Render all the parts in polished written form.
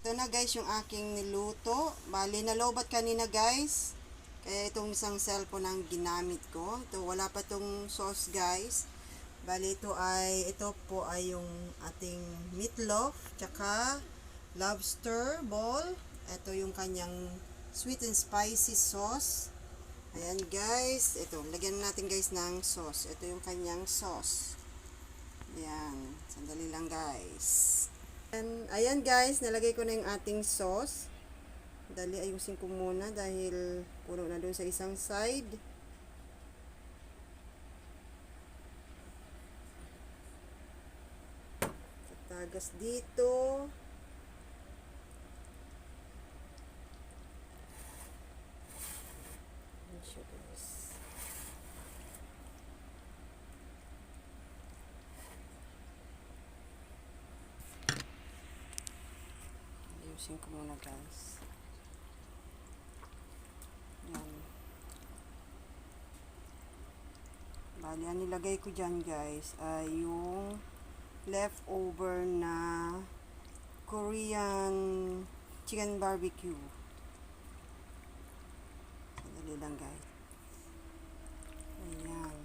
Ito na guys yung aking niluto. Bali, nalobat kanina guys. Kaya itong isang cellphone ang ginamit ko. Ito, wala pa itong sauce guys. Bali, ito po ay yung ating meatloaf. Tsaka lobster ball. Ito yung kanyang sweet and spicy sauce. Ayan guys. Ito, lagyan natin guys ng sauce. Ito yung kanyang sauce. Ayan. Sandali lang guys. Ayan guys, nalagay ko na yung ating sauce. Dali, ayusin ko muna dahil puno na doon sa isang side. Tagas dito. Ayusin ko muna guys. Yan. Bali, ang nilagay ko dyan guys ay yung leftover na Korean chicken barbecue. Sandali lang guys. Ayan.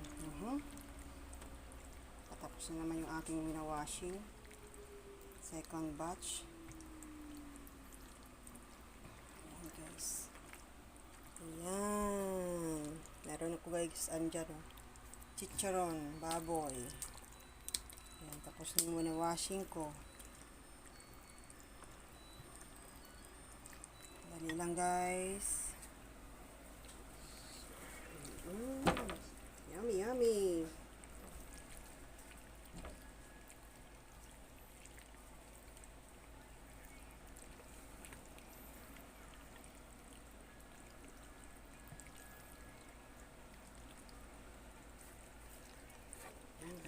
Patapos na naman yung aking winawashing. Second batch. Ayan guys. Ayan. Meron ako guys andyan. Chicharon, baboy. Ayan, tapos na muna washing ko. Dali lang guys. Yummy, yummy.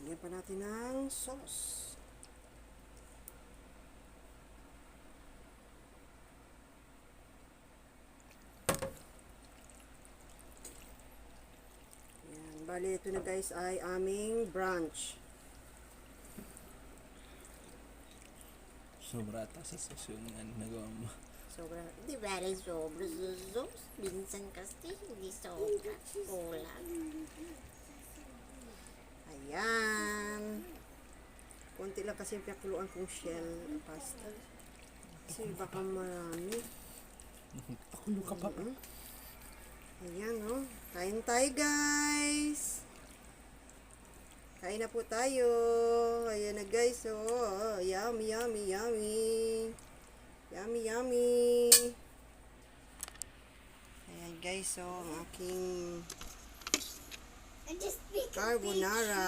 Lagyan pa natin ng sauce. Ayan, bali ito na guys ay aming brunch. Sobra ata sa sauce yung nagawa mo. Sobra. Di ba rin sobra sa sauce? Minsan kasi hindi sobra. Kulang. Ayan. Konti lang kasi yung pinakuluan kong shell pasta. Kasi baka marami. Pakulo ka pa. Ayan, oh. Kain tayo, guys. Kain na po tayo. Ayan na, guys, oh. Yummy, yummy, yummy. Yummy, yummy. Ayan, guys, oh. Ang aking carbonara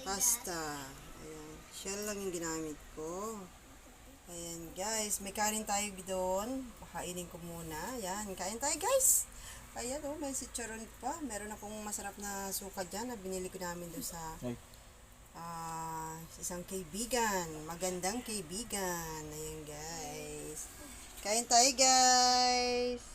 pasta. Ayan. Shell lang yung ginamit ko. Ayan guys, may kanin tayo doon. Pakainin ko muna. Ayan, kain tayo guys. Ayan oh, may chicharon pa. Meron akong masarap na suka dyan na binili ko namin doon sa isang kaibigan. Magandang kaibigan. Ayan guys. Kain tayo guys.